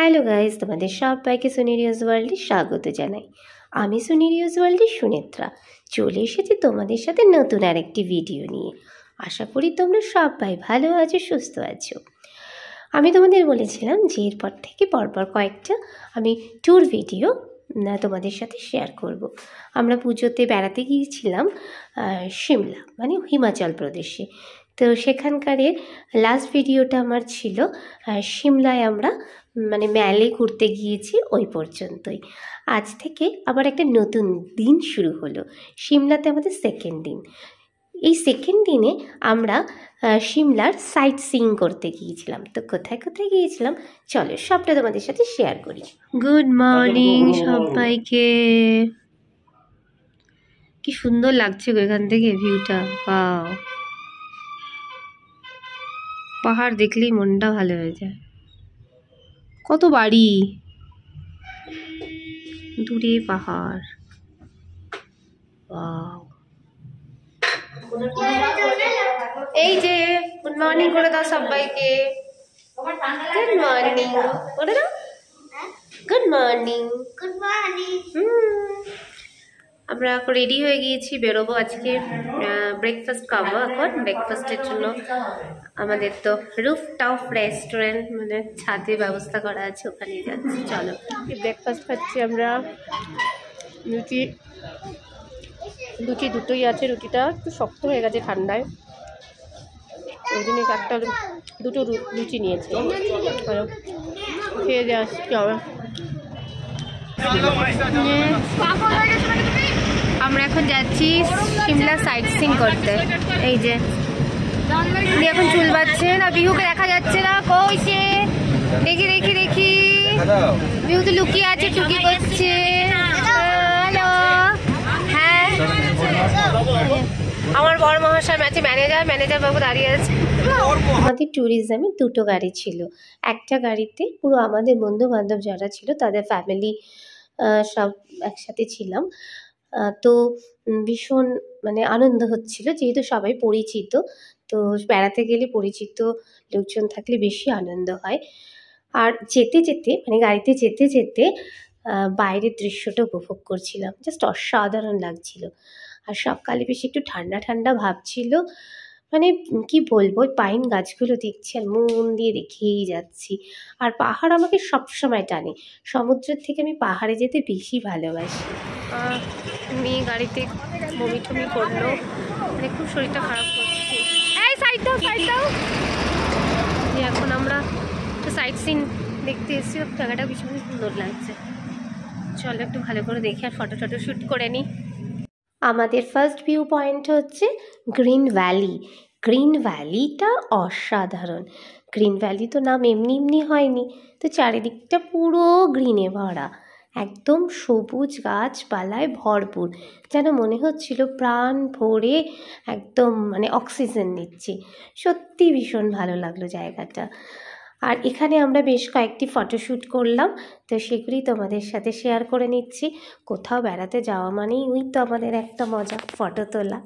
Hello guys, তোমাদের সবাইকে সুনিরিয়াস ওয়ার্ল্ডে স্বাগত জানাই। আমি সুনিরিয়াস ওয়ার্ল্ডের সুনেত্রা চলে এসেছি তোমাদের সাথে নতুন আরেকটি ভিডিও নিয়ে। আশা করি তোমরা সবাই ভালো আছো, সুস্থ আছো। আমি তোমাদের বলেছিলাম যে এরপর থেকে পরপর কয়েকটা আমি ট্যুর ভিডিও তোমাদের সাথে শেয়ার করব। আমরা পুজোতে বেড়াতে গিয়েছিলাম সিমলা, মানে হিমাচল প্রদেশে। তো সেখানকারের লাস্ট ভিডিওটা আমার ছিল সিমলায় আমরা মানে ম্যালে ঘুরতে গিয়েছি, ওই পর্যন্তই। আজ থেকে আবার একটা নতুন দিন শুরু হলো। সিমলাতে আমাদের সেকেন্ড দিন। এই সেকেন্ড দিনে আমরা সিমলার সাইট সিইং করতে গিয়েছিলাম। তো কোথায় কোথায় গিয়েছিলাম চলো সবটা তোমাদের সাথে শেয়ার করি। গুড মর্নিং সবাইকে। কি সুন্দর লাগছে গো এখান থেকে ভিউটা। ওয়াও, পাহাড় দেখলেই মনটা ভালো হয়ে যায়। কত বাড়ি, দূরে পাহাড়। ওয়াও, এই যে গুড মর্নিং করে দাও সবাইকে। গুড মর্নিং বলে দাও। Good morning. Good morning. আমরা রেডি হয়ে গিয়েছি, বেরোবো আজকে। ব্রেকফাস্ট খাবো এখন। ব্রেকফাস্টের জন্য আমাদের তো রুফটপ রেস্টুরেন্ট, মানে ছাদে ব্যবস্থা করা আছে, ওখানে যাচ্ছি। চলো ব্রেকফাস্ট খাচ্ছি আমরা। লুচি দুটোই আছে। রুটিটা একটু শক্ত হয়ে গেছে ঠান্ডায়, ওই জন্য দুটো লুচি নিয়েছি। খেয়ে দিয়ে আসছি আবার। আমরা এখন যাচ্ছি সিমলা সাইট সিইং করতে। এই যে উনি এখন চুল বাঁধছেন, আর বিহুকে দেখা যাচ্ছে না। কই সে? দেখি দেখি দেখি, বিহু তো লুকিয়ে আছে, টুকি করছে। হ্যালো, হ্যাঁ আমার বড় মহাশয় ম্যাচে ম্যানেজার বাবু দাঁড়িয়ে আছে। আমাদের ট্যুরিজমে দুটো গাড়ি ছিল। একটা গাড়িতে পুরো আমাদের বন্ধু বান্ধব যারা ছিল তাদের ফ্যামিলি সব একসাথে ছিলাম। তো ভীষণ মানে আনন্দ হচ্ছিল, যেহেতু সবাই পরিচিত। তো বেড়াতে গেলে পরিচিত লোকজন থাকলে বেশি আনন্দ হয়। আর যেতে যেতে মানে গাড়িতে যেতে যেতে বাইরের দৃশ্যটা উপভোগ করছিলাম। জাস্ট অসাধারণ লাগছিল। আর সকালে বেশি একটু ঠান্ডা ঠান্ডা ভাব ছিল। মানে কি বলবো, ওই পাইন গাছগুলো দেখছি আর মন দিয়ে দেখেই যাচ্ছি। আর পাহাড় আমাকে সবসময় টানে। সমুদ্রের থেকে আমি পাহাড়ে যেতে বেশি ভালোবাসি। মেয়ে গাড়িতে বমি টমি করলো, মানে খুব শরীরটা খারাপ করছে। এই সাইড দাও, সাইড দাও। এখন আমরা একটু সাইট সিন দেখতে এসেছি। জায়গাটা ভীষণ সুন্দর লাগছে। চলো একটু ভালো করে দেখি আর ফটো টটো শ্যুট করে নিই। আমাদের ফার্স্ট ভিউ পয়েন্ট হচ্ছে গ্রিন ভ্যালি। গ্রিন ভ্যালিটা অসাধারণ। গ্রিন ভ্যালি তো নাম এমনি এমনি হয়নি, তো চারিদিকটা পুরো গ্রিনে ভরা, একদম সবুজ গাছপালায় ভরপুর। যেন মনে হচ্ছিল প্রাণ ভরে একদম মানে অক্সিজেন নিচ্ছি। সত্যি ভীষণ ভালো লাগলো জায়গাটা। আর এখানে আমরা বেশ কয়েকটি ফটোশ্যুট করলাম, তো সেগুলি তোমাদের সাথে শেয়ার করে নিচ্ছি। কোথাও বেড়াতে যাওয়া মানেই ওই তো আমাদের একটা মজা, ফটো তোলা।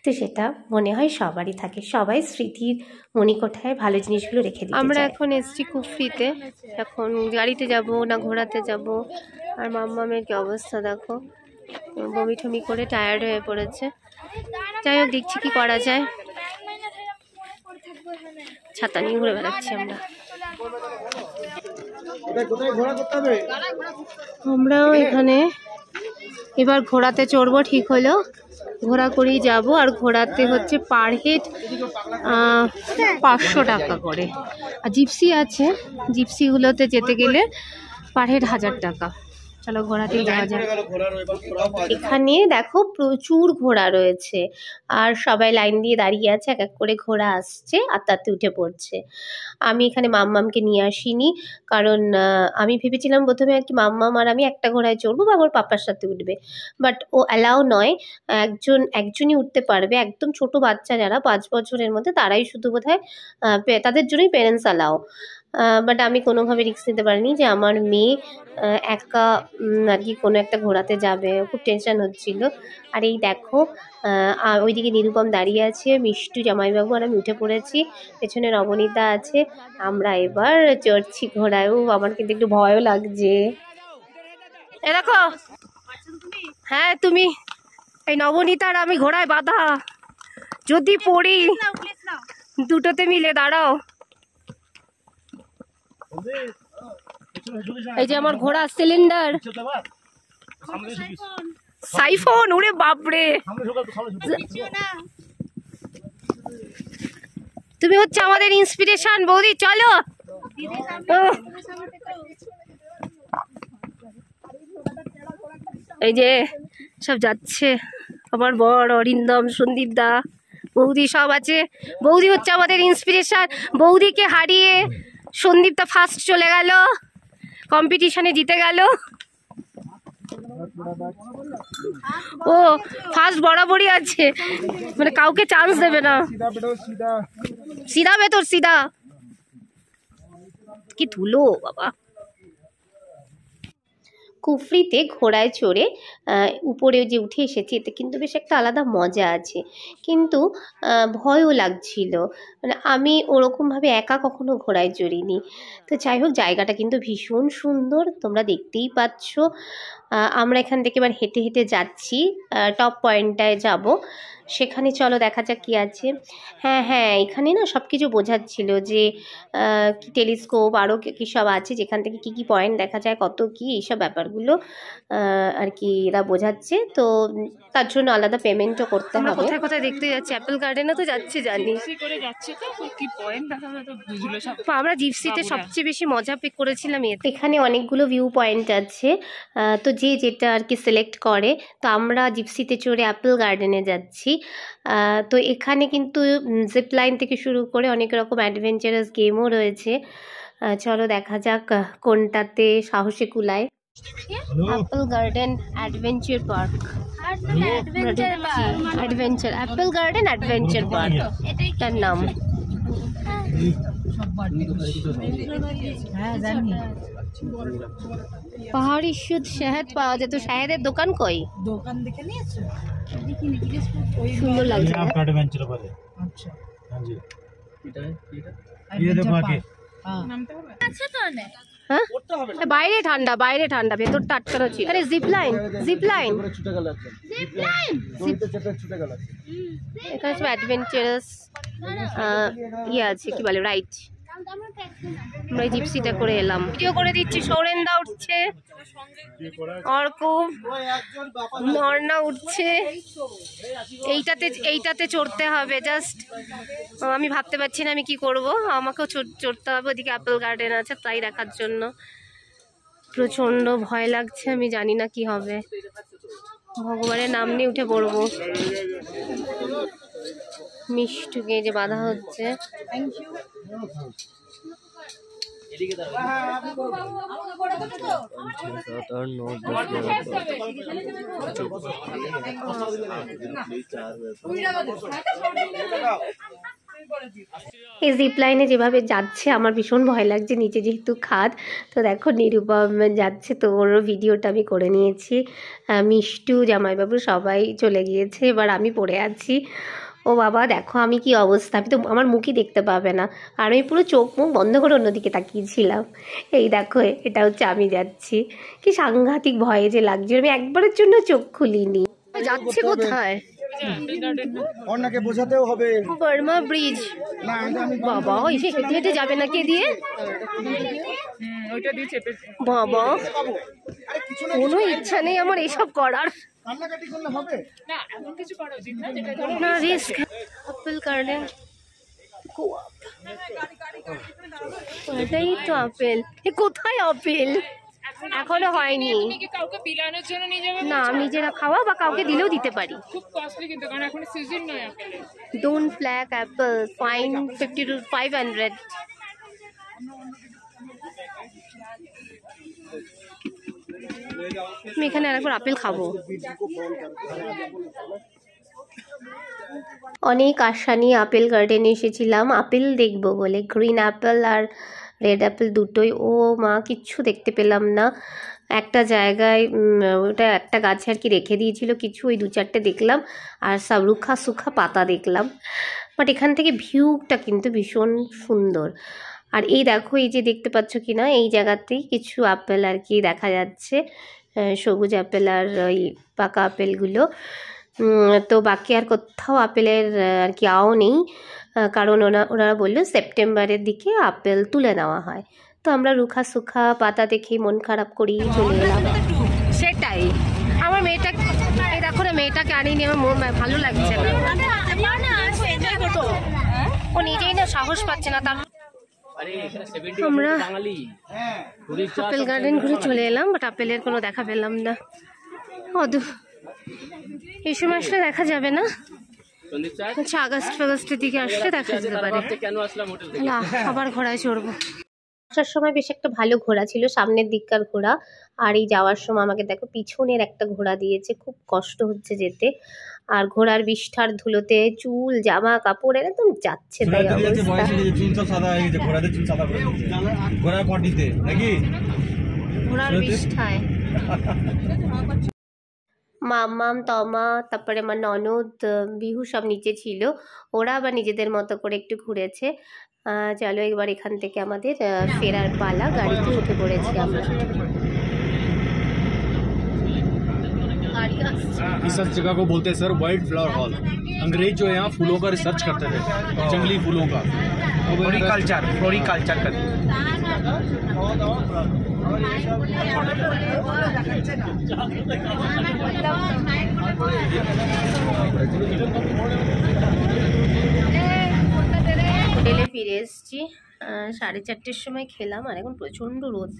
তো সেটা মনে হয় সবারই থাকে, সবাই স্মৃতির মণিকোঠায় ভালো জিনিসগুলো রেখে দিই। আমরা এখন এসছি কুফরিতে। এখন গাড়িতে যাব না ঘোরাতে যাব। আর মাম্মামের কি অবস্থা দেখো, বমি ঠমি করে টায়ার্ড হয়ে পড়েছে। যাই হোক, দেখছি কি করা যায়। ছাতা নিয়ে ঘুরে বেড়াচ্ছি আমরা। আমরাও এখানে এবার ঘোড়াতে চড়বো, ঠিক হলো। ঘোড়া করেই যাব। আর ঘোড়াতে হচ্ছে পার হেড 500 টাকা করে। আর জিপসি আছে, জিপসিগুলোতে যেতে গেলে পার হেড 1000 টাকা। চলো ঘোড়াতেই যাওয়া যায়। এখানে দেখো প্রচুর ঘোড়া রয়েছে, আর সবাই লাইন দিয়ে দাঁড়িয়ে আছে, এক এক করে ঘোড়া আসছে আর তাতে উঠে পড়ছে। আমি এখানে মাম্মামকে নিয়ে আসিনি, কারণ আমি ভেবেছিলাম প্রথমে আর কি মাম্মাম আর আমি একটা ঘোড়ায় চড়বো, বা ওর পাপার সাথে উঠবে। বাট ও অ্যালাউ নয়, একজনই উঠতে পারবে। একদম ছোট বাচ্চা যারা 5 বছরের মধ্যে, তারাই শুধু বোধহয় তাদের জন্যই প্যারেন্টস অ্যালাউ। বাট আমি কোনোভাবে রিস্ক নিতে পারিনি যে আমার মেয়ে একা আর কি কোনো একটা ঘোরাতে যাবে, খুব টেনশন হচ্ছিল। আর এই দেখো ওইদিকে নিরুপম দাঁড়িয়ে আছে, মিষ্টু জামাইবাবু আর আমি উঠে পড়েছি, পেছনে নবনীতা আছে। আমরা এবার চড়ছি ঘোড়ায়ও, আমার কিন্তু একটু ভয়ও লাগছে। এ দেখো, হ্যাঁ তুমি, এই নবনীতা আর আমি ঘোড়ায় বাঁধা, যদি পড়ি দুটোতে মিলে দাঁড়াও। এই যে আমার ঘোড়া সিলিন্ডার, সাইফোন, ওরে বাপরে, তুমি হচ্ছে আমাদের ইন্সপিরেশন বৌদি, চলো। এই যে সব যাচ্ছে, আমার বর, অরিন্দম, সন্দীপ দা, বৌদি সব আছে। বৌদি হচ্ছে আমাদের ইন্সপিরেশন, বৌদিকে হারিয়ে সন্দীপটা ফার্স্ট চলে গেল, কম্পিটিশনে জিতে গেল। ও ফার্স্ট বরাবরই আছে, মানে কাউকে চান্স দেবে না। সিধা ভেতর সিধা, কি ধুলো বাবা। কুফরিতে ঘোড়ায় চড়ে উপরে যে উঠে এসেছি, এতে কিন্তু বেশ একটা আলাদা মজা আছে, কিন্তু ভয়ও লাগছিল, মানে আমি ওরকমভাবে একা কখনো ঘোড়ায় চড়িনি। তো যাই হোক, জায়গাটা কিন্তু ভীষণ সুন্দর, তোমরা দেখতেই পাচ্ছ। আমরা এখান থেকে এবার হেঁটে হেঁটে যাচ্ছি, টপ পয়েন্টটায় যাব, সেখানে চলো দেখা যাক কী আছে। হ্যাঁ হ্যাঁ, এখানে না সব কিছু বোঝাচ্ছিল যে কি টেলিস্কোপ আরও কী সব আছে, যেখান থেকে কী কী পয়েন্ট দেখা যায়, কত কী, এইসব ব্যাপারগুলো আর কি এরা বোঝাচ্ছে। তো তার জন্য আলাদা পেমেন্টও করতে হবে। কোথায় কোথায় দেখতে যাচ্ছি, অ্যাপেল গার্ডেনে তো যাচ্ছি জানি, আমরা জিপসিতে সবচেয়ে বেশি মজা করেছিলাম। এখানে অনেকগুলো ভিউ পয়েন্ট আছে, তো যে যেটা আর কি সিলেক্ট করে। তো আমরা জিপসিতে চড়ে অ্যাপেল গার্ডেনে যাচ্ছি। তো এখানে কিন্তু জিপ লাইন থেকে শুরু করে অনেক রকম অ্যাডভেঞ্চারাস গেমও রয়েছে। চলো দেখা যাক কোনটাতে সাহসে কুলায়। Apple garden adventure park, adventure apple garden adventure park তার নাম। পাহাড়ি শুদ্ধ শহদ পাওয়া যায়, তো শহদের দোকান কই? দোকান দেখে নিয়েছো? সুন্দর লাগছে। আচ্ছা হ্যাঁ জি, এটা ये देखो आगे নামতে হবে, আছে তো না? হ্যাঁ বাইরে ঠান্ডা, বাইরে ঠান্ডা, ভেতরটা আটকানো ছিল। আরে জিপ লাইন, জিপ লাইন, ছুটে গেল, জিপ লাইন ওইটা চেপে ছুটে গেল। এখানে সব অ্যাডভেঞ্চারাস ইয়ে আছে, কি বলে, রাইট। আমরা জিপসিটা করে এলাম, ভিডিও করে দিচ্ছি। সৌরেন্দা উঠছে, অর্ক, নর্না উঠছে, এইটাতে চড়তে হবে। জাস্ট আমি ভাবতে পারছি না আমি কি করব, আমাকেও চড়তে হবে। ওদিকে অ্যাপেল গার্ডেন আছে, তাই দেখার জন্য প্রচণ্ড ভয় লাগছে, আমি জানি না কি হবে। ভগবানের নাম নিয়ে উঠে পড়বো। মিষ্টুকে যে বাধা হচ্ছে, এই জিপ লাইনে যেভাবে যাচ্ছে আমার ভীষণ ভয় লাগছে, নিচে যেহেতু খাদ। তো দেখো নিরুপম যাচ্ছে, তো ওর ভিডিওটা আমি করে নিয়েছি। মিষ্টু, জামাইবাবু সবাই চলে গিয়েছে, এবার আমি পড়ে আছি। ও বাবা দেখো আমি কি অবস্থা, আমি তো আমার মুখই দেখতে পাবে না, আর আমি পুরো চোখ মুখ বন্ধ করে অন্যদিকে তাকিয়েছিলাম। এই দেখো এটা হচ্ছে আমি যাচ্ছি, কি সাংঘাতিক ভয়ে যে লাগছে, আমি একবারের জন্য চোখ খুলিনি। যাচ্ছে কোথায়? অন্যকে বোঝাতেও হবে। বর্মা ব্রিজ, বাবা ওই যে হেঁটে হেঁটে যাবে না, কে দিয়ে? বাবা কোনো ইচ্ছা নেই আমার এসব করার, না রিস্ক। অ্যাপেল গার্ডেন, এটাই তো আপেল। কোথায় আপেল? এখনো হয়নি। না নিজেরা খাওয়া বা কাউকে দিলেও দিতে পারি। ডোন ফ্ল্যাগ অ্যাপেল, ফাইন 50 to 500। আমি এখানে আরেকবার আপেল খাবো। অনেক আশা নিয়ে আপেল গার্ডেনে এসেছিলাম আপেল দেখবো বলে, গ্রিন অ্যাপেল আর রেড অ্যাপেল দুটোই। ও মা, কিচ্ছু দেখতে পেলাম না। একটা জায়গায় ওটা একটা গাছে আর কি রেখে দিয়েছিল কিছু, ওই 2-4টে দেখলাম, আর সব রুখা সুখা পাতা দেখলাম। বাট এখান থেকে ভিউটা কিন্তু ভীষণ সুন্দর। আর এই দেখো, এই যে দেখতে পাচ্ছ কি না, এই জায়গাতেই কিছু আপেল আর কি দেখা যাচ্ছে, সবুজ আপেল আর ওই পাকা আপেলগুলো। তো বাকি আর কোথাও আপেলের আর কি আও নেই, কারণ ওনারা বললো সেপ্টেম্বরের দিকে আপেল তুলে নেওয়া হয়। তো আমরা রুখা সুখা পাতা দেখেই মন খারাপ করেই চলে এলাম। সেটাই, আমার মেয়েটা, এই দেখো না, মেয়েটাকে আনিনি, আমার মন ভালো লাগছে না, ও নিজেই না সাহস পাচ্ছে না। তার আমরা আপেল গার্ডেন ঘুরে চলে এলাম, বাট আপেলের কোনো দেখা পেলাম না। এই সময় আসলে দেখা যাবে না, আচ্ছা আগস্টের দিকে আসলে দেখা যেতে পারে। আবার ঘোড়ায় চড়বো। আসার সময় বেশ একটা ভালো ঘোড়া ছিল, সামনের দিককার ঘোড়া। আর এই যাওয়ার সময় আমাকে দেখো পিছনের একটা ঘোড়া দিয়েছে, খুব কষ্ট হচ্ছে যেতে। আর ঘোড়ার বিষ্ঠার ধুলোতে চুল জামা কাপড় একদম যাচ্ছে, তাই ঘোড়ার বিষ্ঠায়। মাম্মাম, তমা, তারপরে আমার ননদ, বিহু সব নিচে ছিল, ওরা আবার নিজেদের মতো করে একটু ঘুরেছে। চলো এবার এখান থেকে আমাদের ফেরার পালা, গাড়িতে উঠে পড়েছি আমরা। इस जगह को बोलते हैं सर वाइल्ड फ्लावर हॉल। अंग्रेज जो यहाँ फूलों का रिसर्च करते थे, जंगली फूलों का, फ्लोरिकल्चर करते হোটেলে ফিরে এসেছি, 4:30টার সময় খেলাম, আর এখন প্রচণ্ড রোদ,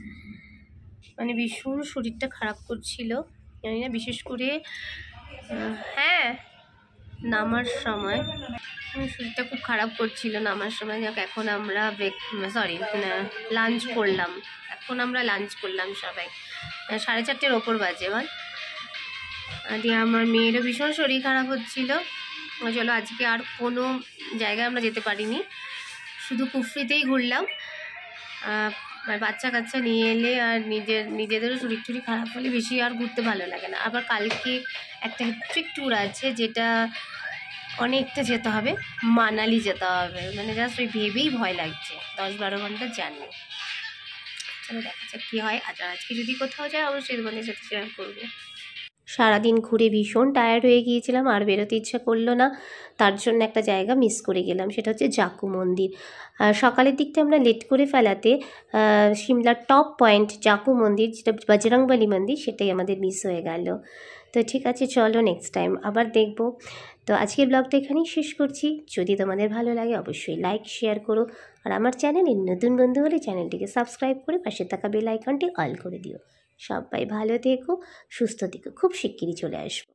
মানে ভীষণ শরীরটা খারাপ করছিল, জানি না, বিশেষ করে হ্যাঁ নামার সময় শরীরটা খুব খারাপ করছিল নামার সময়। যাক, এখন আমরা লাঞ্চ করলাম, সবাই 4:30টার ওপর বাজে বল। দিয়ে আমার মেয়েরও ভীষণ শরীর খারাপ হচ্ছিল। চলো আজকে আর কোনো জায়গায় আমরা যেতে পারিনি, শুধু কুফরিতেই ঘুরলাম। আর বাচ্চা কাচ্চা নিয়ে এলে আর নিজেদেরও শরীর টরীর খারাপ হলে বেশি আর ঘুরতে ভালো লাগে না। আবার কালকে একটা হেট্রিক ট্যুর আছে, যেটা অনেকটা যেতে হবে, মানালি যেতে হবে, মানে জাস্ট ওই ভেবেই ভয় লাগছে, 10-12 ঘন্টা জার্নি। চলো দেখা যাক কী হয়। আজকে যদি কোথাও যায় অবশ্যই তোমাদের সাথে শেয়ার করবো। সারাদিন ঘুরে ভীষণ টায়ার্ড হয়ে গিয়েছিলাম, আর বেরোতে ইচ্ছা করলো না, তার জন্য একটা জায়গা মিস করে গেলাম, সেটা হচ্ছে জাকু মন্দির। সকালের দিকটা আমরা লেট করে ফেলাতে সিমলার টপ পয়েন্ট জাকু মন্দির, যেটা বজরংবলী মন্দির, সেটাই আমাদের মিস হয়ে গেল। তো ঠিক আছে, চলো নেক্সট টাইম আবার দেখব। তো আজকের ব্লগটা এখানেই শেষ করছি। যদি তোমাদের ভালো লাগে অবশ্যই লাইক শেয়ার করো, আর আমার চ্যানেলে নতুন বন্ধু হলে চ্যানেলটিকে সাবস্ক্রাইব করে পাশে থাকা বেল আইকনটি অল করে দিও। সবাই ভালো থেকো, সুস্থ থেকো, খুব শিগগিরই চলে আসবো।